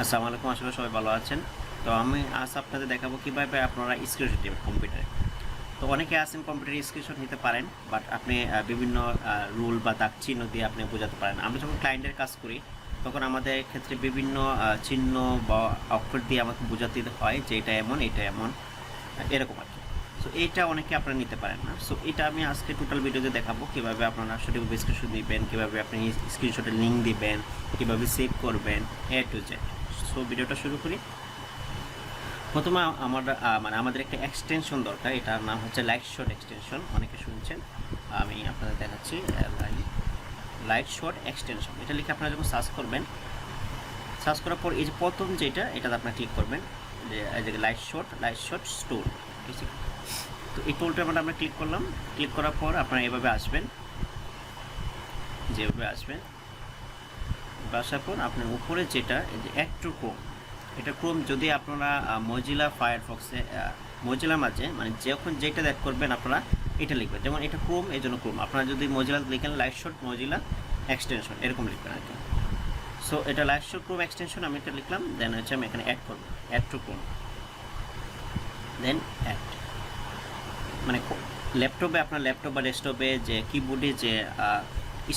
আসসালামু আলাইকুম, আসলে সবাই ভালো আছেন। তো আমি আজ আপনাদের দেখাবো কীভাবে আপনারা স্ক্রিনশট নেবেন কম্পিউটারে। তো অনেকে আছেন কম্পিউটারে স্ক্রিনশট নিতে পারেন, বাট আপনি বিভিন্ন রুল বা দাগ চিহ্ন দিয়ে আপনি বোঝাতে পারেন। আমরা যখন ক্লায়েন্টের কাজ করি তখন আমাদের ক্ষেত্রে বিভিন্ন চিহ্ন বা অক্ষর দিয়ে আমাকে বোঝাতে হয় যে এটা এমন, এটা এমন, এরকম আর কি। সো এইটা অনেকে আপনারা নিতে পারেন না। সো এটা আমি আজকে টোটাল ভিডিওতে দেখাবো কীভাবে আপনারা সঠিকভাবে স্ক্রিনশট নেবেন, কীভাবে আপনি স্ক্রিনশটের লিঙ্ক দিবেন, কীভাবে সেভ করবেন, এ টু জেড। সো ভিডিওটা শুরু করি। প্রথমে আমাদের একটা এক্সটেনশন দরকার। এটার নাম হচ্ছে লাইটশট এক্সটেনশন, অনেকে শুনছেন। আমি আপনাদের দেখাচ্ছি লাইটশট এক্সটেনশন। এটা লিখে আপনারা যখন সার্চ করবেন, সার্চ করার পর এই যে প্রথম যেটা এটাতে আপনারা ক্লিক করবেন, যে এই যে লাইটশট স্টোর, ঠিক আছে। তো এই টোলটা আমরা ক্লিক করলাম। ক্লিক করার পর আপনারা এভাবে আসবেন, যেভাবে আসবেন। আসার পর আপনার উপরে যেটা এই যে অ্যাড টু ক্রোম, এটা ক্রোম যদি আপনারা মজিলা ফায়ারফক্সে মজিলার মাঝে মানে যখন যেটা অ্যাড করবেন আপনারা এটা লিখবেন। যেমন এটা ক্রোম, এই জন্য ক্রোম। আপনারা যদি মজিলা লিখেন লাইটশট মজিলা এক্সটেনশন এরকম লিখবেন আর কি। সো এটা লাইটশট ক্রোম এক্সটেনশন আমি এটা লিখলাম। দেন হচ্ছে আমি এখানে অ্যাড করবো, add to Chrome, then add. মানে ল্যাপটপে আপনার ল্যাপটপ বা ডেস্কটপে যে কিবোর্ডে যে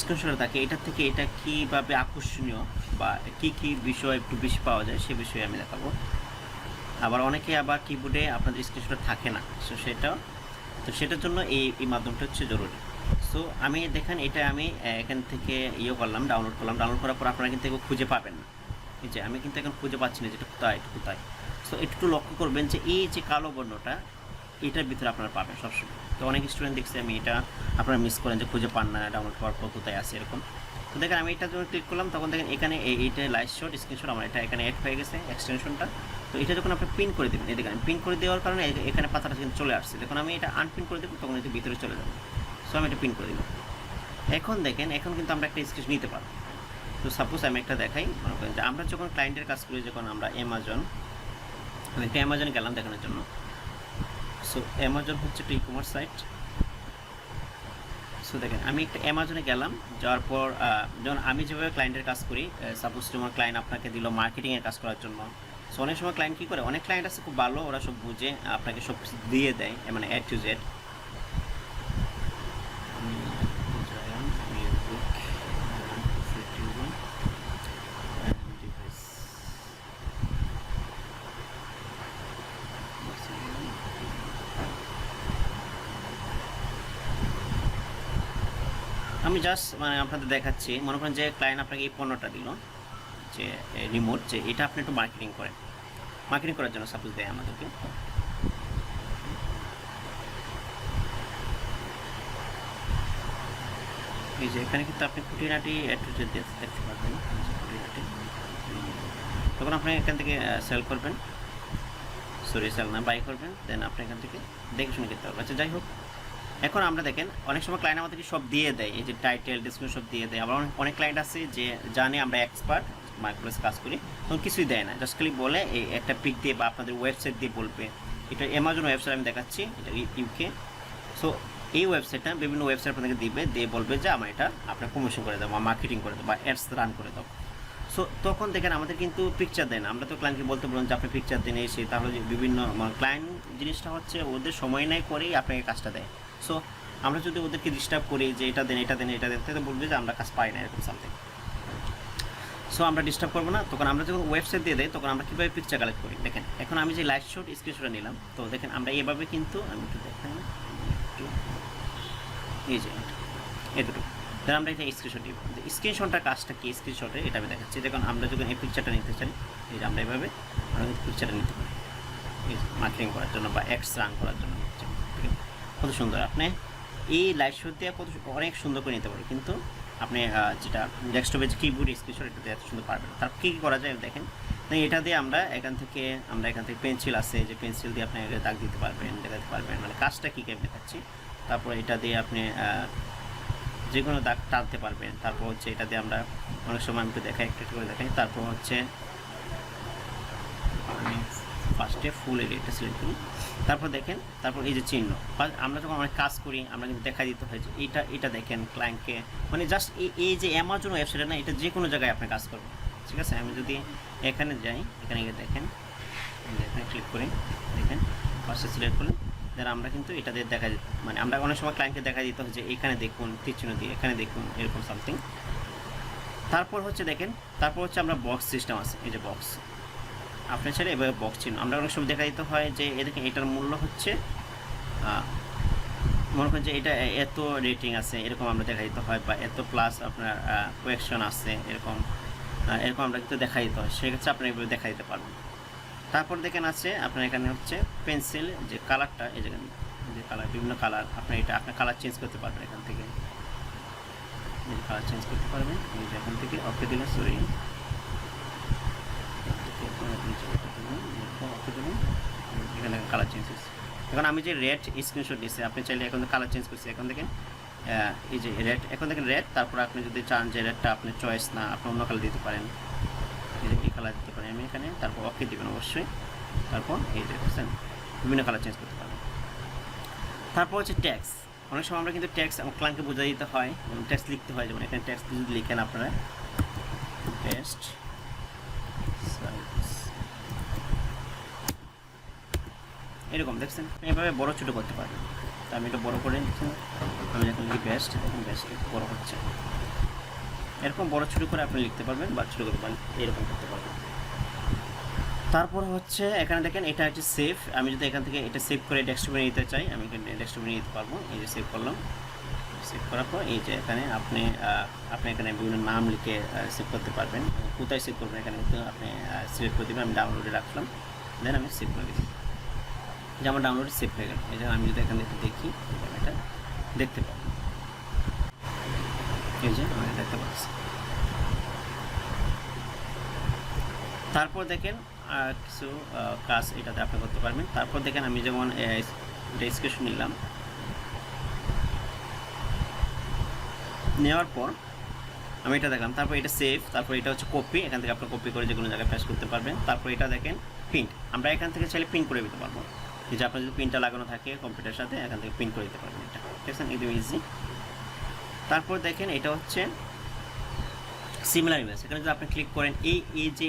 স্ক্রিনশট থাকে এটার থেকে এটা কীভাবে আকর্ষণীয় বা কী বিষয় একটু বেশি পাওয়া যায় সে বিষয়ে আমি দেখাবো। আবার অনেকে আবার কিবোর্ডে আপনাদের স্ক্রিনশট থাকে না, সো সেটার জন্য এই মাধ্যমটা হচ্ছে জরুরি। সো আমি দেখেন এটা আমি এখান থেকে করলাম, ডাউনলোড করলাম। ডাউনলোড করার পর আপনারা কিন্তু খুঁজে পাবেন না। এই যে আমি কিন্তু এখন খুঁজে পাচ্ছি না যেটা কোথায়। সো একটু লক্ষ্য করবেন যে এই যে কালো বর্ণটা এটার ভিতরে আপনারা পাবেন সবসময়। তো অনেক স্টুডেন্ট দেখছি আমি এটা আপনারা মিস করেন যে খুঁজে পান না, ডাউনলোড করার পর কোথায় আছে এরকম। তো দেখেন আমি এটা যখন ক্লিক করলাম তখন দেখেন এখানে এইটা লাইটশট স্ক্রিনশট আমার এটা এখানে অ্যাড হয়ে গেছে এক্সটেনশনটা। তো এটা যখন আপনি পিন করে দেবেন, এই দেখেন পিন করে দেওয়ার কারণে এখানে পাতাটা কিন্তু চলে আসছে। দেখুন আমি এটা আনপিন করে দেবো তখন এটা ভিতরে চলে যাবে। সো আমি এটা পিন করে দিলাম। এখন দেখেন এখন কিন্তু আমরা একটা স্ক্রিনশট নিতে পারবো। তো সাপোজ আমি একটা দেখাই, মনে করেন যে আমরা যখন ক্লায়েন্টের কাজ করি, যখন আমরা আমি একটা অ্যামাজনে গেলাম দেখানোর জন্য। সো অ্যামাজন হচ্ছে একটা ই কমার্স সাইট। সো দেখেন আমি একটা অ্যামাজনে গেলাম, যাওয়ার পর যেমন আমি যেভাবে ক্লায়েন্টের কাজ করি, সাপোজ যেমন ক্লায়েন্ট আপনাকে দিল মার্কেটিংয়ের কাজ করার জন্য। সো অনেক সময় ক্লায়েন্ট কী করে, অনেক ক্লায়েন্ট আছে খুব ভালো, ওরা সব বুঝে আপনাকে সব কিছু দিয়ে দেয়, মানে এ টু জেড। আমি জাস্ট মানে আপনাদের দেখাচ্ছি, মনে করেন যে ক্লায়েন্ট আপনাকে এই পণ্যটা দিল, যে রিমোট, যে এটা আপনি একটু মার্কেটিং করেন। মার্কেটিং করার জন্য সাপোজ দেয় আমাদেরকে। এই যে এখানে কিন্তু আপনি খুঁটিনাটি একটু দেখতে পারবেন, খুঁটিনাটি। তখন আপনি এখান থেকে সেল করবেন, সেল না বাই করবেন, দেন আপনি এখান থেকে দেখে শুনে কিনতে পারবেন। আচ্ছা যাই হোক, এখন আমরা দেখেন অনেক সময় ক্লায়েন্ট আমাদেরকে সব দিয়ে দেয়, এই যে টাইটেল ডিসক্রিপশন সব দিয়ে দেয়। আবার অনেক ক্লায়েন্ট আছে যে জানে আমরা এক্সপার্ট মার্কেটপ্লেস কাজ করি, তখন কিছুই দেয় না, জাস্ট খালি বলে এই একটা পিক দিয়ে বা আপনাদের ওয়েবসাইট দিয়ে বলবে। এটা অ্যামাজন ওয়েবসাইট আমি দেখাচ্ছি, এটা ইউকে। সো এই ওয়েবসাইটটা বিভিন্ন ওয়েবসাইট আপনাদেরকে দিবে, দিয়ে বলবে যে আমার এটা আপনার প্রমোশন করে দাও বা মার্কেটিং করে দাও বা অ্যাডস রান করে দাও। সো তখন দেখেন আমাদের কিন্তু পিকচার দেয় না। আমরা তো ক্লায়েন্টকে বলতে বললাম যে আপনি পিকচার দিন এসে, তাহলে বিভিন্ন ক্লায়েন্ট জিনিসটা হচ্ছে ওদের সময় নেয় করেই আপনাকে কাজটা দেয়। সো আমরা যদি ওদেরকে ডিস্টার্ব করি যে এটা দেন তাহলে বলবে যে আমরা কাজ পাই না, এরকম সামথিং। সো আমরা ডিস্টার্ব করবো না। তখন আমরা যখন ওয়েবসাইট দিয়ে দেয় তখন আমরা কীভাবে পিকচার কালেক্ট করি দেখেন। এখন আমি যে লাইটশট স্ক্রিনশটটা নিলাম, তো দেখেন আমরা এভাবে কিন্তু আমি একটু দেখাই, একটু এই যে এই দুটো, তাহলে আমরা এটা স্ক্রিনশট দিব। স্ক্রিনশটটার কাজটা কি, স্ক্রিনশটে এটা আমি দেখাচ্ছি। দেখুন আমরা যখন এই পিকচারটা নিতে চাই, এই যে আমরা এভাবে আমরা কিন্তু পিকচারটা নিতে পারি এই মার্কেটিং করার জন্য বা অ্যাডস রান করার জন্য। কত সুন্দর আপনি এই লাইটশট দিয়ে অনেক সুন্দর করে নিতে পারবেন, কিন্তু আপনি যেটা ডেস্কটপে যে কিবোর্ড স্ক্রিনশট এটা দিয়ে এত সুন্দর পারবেন। তার কী করা যায় দেখেন। এটা দিয়ে আমরা এখান থেকে পেন্সিল আছে, যে পেন্সিল দিয়ে আপনি দাগ দিতে পারবেন, দেখাতে পারবেন, মানে কাজটা কী আমি দেখাচ্ছি। তারপর এটা দিয়ে আপনি যে কোনো দাগ টানতে পারবেন। তারপর হচ্ছে এটা দিয়ে আমরা অনেক সময় আমি একটু দেখাই, একটু করে দেখাই। তারপর হচ্ছে আমি ফার্স্টে ফুল এরিয়াটা সিলেক্ট করি। তারপর দেখেন, তারপর এই যে চিহ্ন, আমরা যখন অনেক কাজ করি আমরা কিন্তু দেখা দিতে হয় যে এটা দেখেন ক্লায়েন্টকে, মানে জাস্ট এই যে অ্যামাজন ওয়েবসাইটে না, এটা যে কোনো জায়গায় আপনি কাজ করবেন। ঠিক আছে। আমি যদি এখানে যাই, এখানে গিয়ে দেখেন, এখানে ক্লিক করে দেখেন পাশে সিলেক্ট করলে দেন আমরা কিন্তু এটা দিয়ে দেখা যেত, মানে আমরা অনেক সময় ক্লায়েন্টকে দেখা দিতে হয় যে এখানে দেখুন তীরচিহ্ন দিয়ে, এখানে দেখুন, এরকম সামথিং। তারপর হচ্ছে দেখেন, তারপর হচ্ছে আমরা বক্স সিস্টেম আছে, এই যে বক্স, আপনার ছেলে এভাবে বক্স চিহ্ন আমরা অনেক সময় দেখা দিতে হয় যে দেখেন এটার মূল্য হচ্ছে মনে করেন যে এটা এত রেটিং আছে, এরকম আমরা দেখা দিতে হয়, বা এত প্লাস আপনার কোয়েকশন আছে, এরকম এরকম আমরা কিন্তু দেখা দিতে হয়, সেক্ষেত্রে আপনি এভাবে দেখা দিতে পারবেন। তারপর দেখেন আছে আপনার এখানে হচ্ছে পেন্সিল, যে কালারটা, এই যেখানে যে কালার, বিভিন্ন কালার, আপনি এটা আপনার কালার চেঞ্জ করতে পারবেন এখান থেকে, কালার চেঞ্জ করতে পারবেন। এই যে এখান থেকে ওকে দিলেন, সরি ওকে দিলেন, এখানে কালার চেঞ্জ হচ্ছে। এখন আমি যে রেড স্ক্রিনশট দিচ্ছি, আপনি চাইলে এখন কালার চেঞ্জ করছি, এখন দেখেন এই যে রেড, এখন দেখেন রেড, তারপর আপনি যদি চান যে রেডটা আপনার চয়েস না, আপনি অন্য কালার দিতে পারেন, এই কালার দিতে পারেন আমি এখানে, তারপর ওকে দেবেন অবশ্যই। তারপর এই যে দেখছেন বিভিন্ন কালার চেঞ্জ করতে পারবেন। তারপর হচ্ছে ট্যাক্স, অনেক সময় আমরা কিন্তু ট্যাক্স আমার ক্লায়েন্টকে বোঝা দিতে হয়, যেমন ট্যাক্স লিখতে হয়, যেমন এখানে ট্যাক্স যদি লিখেন আপনারা বেস্ট সার্ভিস, এরকম দেখছেন, এভাবে বড় ছোটো করতে পারবেন। তো আমি এটা বড় করে দিচ্ছি, আমি যখন লিখি বেস্ট, এখন বেস্ট বড় হচ্ছে, এরকম বড় ছোটো করে আপনি লিখতে পারবেন বা ছোটো করতে পারেন, এরকম করতে পারবেন। তারপর হচ্ছে এখানে দেখেন এটা হচ্ছে সেভ, আমি যদি এখান থেকে এটা সেভ করে ডেস্কটপে নিতে চাই, আমি এখানে ডেস্কটপে নিতে পারবো। এই যে সেভ করলাম, সেভ করার পর এই যে এখানে আপনি এখানে বিভিন্ন নাম লিখে সেভ করতে পারবেন, কোথায় সেভ করবেন এখানে কিন্তু আপনি সিলেক্ট করে দেবেন। আমি ডাউনলোডে রাখলাম, দেন আমি সেভ করে দিই, যে আমার ডাউনলোডে সেভ হয়ে গেল। এই যে আমি যদি এখান থেকে দেখি, আমি এটা দেখতে পাবো, এই যে আমি দেখতে পাচ্ছি। তারপর দেখেন কিছু কাজ এটাতে আপনি করতে পারবেন। তারপর দেখেন আমি যেমন স্ক্রিনশট নিলাম, নেওয়ার পর আমি এটা দেখলাম, তারপর এটা সেভ, তারপর এটা হচ্ছে কপি, এখান থেকে আপনি কপি করে যে কোনো জায়গায় পেস্ট করতে পারবেন। তারপর এটা দেখেন প্রিন্ট, আমরা এখান থেকে চাইলে প্রিন্ট করে দিতে পারবো, এই যে আপনার যদি প্রিন্টটা লাগানো থাকে কম্পিউটারের সাথে, এখান থেকে প্রিন্ট করে দিতে পারবেন, এটা ঠিক আছে, একদম ইজি। তারপর দেখেন এটা হচ্ছে সিমিলার ইমেজ, এখানে যদি আপনি ক্লিক করেন এই যে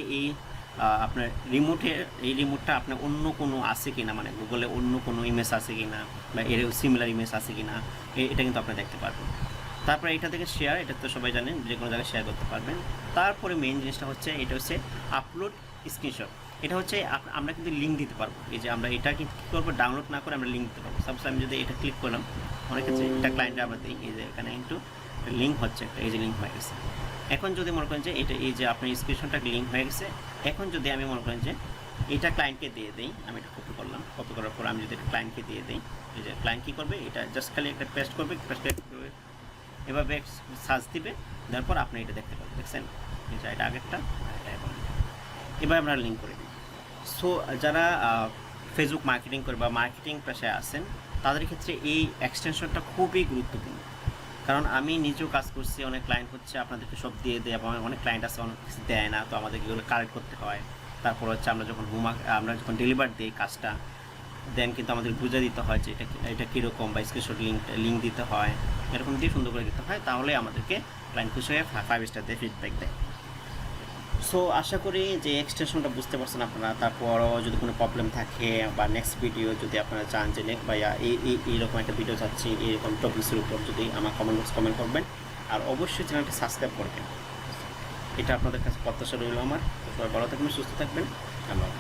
আপনার এই রিমোটটা আপনার অন্য কোনো আছে কি না, মানে গুগলে অন্য কোনো ইমেজ আছে কি না, বা এর সিমিলার ইমেজ আছে কি না, এটা কিন্তু আপনি দেখতে পারবেন। তারপরে এটা থেকে শেয়ার, এটা তো সবাই জানেন, যে কোনো জায়গায় শেয়ার করতে পারবেন। তারপরে মেইন জিনিসটা হচ্ছে এটা হচ্ছে আপলোড স্ক্রিনশট, এটা হচ্ছে আমরা কিন্তু লিঙ্ক দিতে পারবো, এই যে আমরা এটা কী করবো, ডাউনলোড না করে আমরা লিঙ্ক দিতে পারবো। সাপোজ আমি যদি এটা ক্লিক করলাম, অনেক ক্ষেত্রে এটা ক্লায়েন্টে আমরা দিই, এই যে এখানে কিন্তু লিঙ্ক হচ্ছে একটা, এই যে লিঙ্ক হয়ে গেছে। এখন যদি মনে করেন যে এটা এই যে আপনার স্ক্রিনশটটা লিঙ্ক হয়ে গেছে, এখন যদি আমি মনে করেন যে এটা ক্লায়েন্টকে দিয়ে দিই, আমি এটা কপি করলাম, কপি করার পর আমি যদি এটা ক্লায়েন্টকে দিয়ে দিই, এই যে ক্লায়েন্ট কী করবে, এটা জাস্ট খালি একটা পেস্ট করবে, এভাবে সার্চ দিবে, তারপর আপনি এটা দেখতে পাবেন, দেখছেন, এটা আগেরটা, এটা এখন এভাবে আমরা লিঙ্ক করে দিই। সো যারা ফেসবুক মার্কেটিং করে বা মার্কেটিং পেশায় আছেন, তাদের ক্ষেত্রে এই এক্সটেনশনটা খুবই গুরুত্বপূর্ণ, কারণ আমি নিজেও কাজ করছি, অনেক ক্লায়েন্ট হচ্ছে আপনাদেরকে সব দিয়ে দেয়, এবং অনেক ক্লায়েন্ট আছে অনেক কিছু দেয় না, তো আমাদেরকে এগুলো কালেক্ট করতে হয়। তারপর হচ্ছে আমরা যখন ডেলিভার দিই কাজটা, দেন কিন্তু আমাদের বুঝে দিতে হয় যে এটা কীরকম, বা স্ক্রিনশট লিঙ্ক দিতে হয়, এরকম দিয়ে সুন্দর করে দিতে হয়, তাহলে আমাদেরকে ক্লায়েন্ট খুশি হয়ে 5 স্টার দিয়ে ফিডব্যাক দেয়। সো আশা করি যে এক্সটেনশনটা বুঝতে পারছেন আপনারা। তারপরও যদি কোনো প্রবলেম থাকে, বা নেক্সট ভিডিও যদি আপনারা চান যে ভাইয়া এইরকম একটা ভিডিও চাচ্ছি এইরকম টপিক্সের উপর, যদি আমার কমেন্ট করবেন, আর অবশ্যই চ্যানেলটি সাবস্ক্রাইব করবেন, এটা আপনাদের কাছে প্রত্যাশা রইল আমার। সবাই ভালো থাকবেন, সুস্থ থাকবেন, ধন্যবাদ।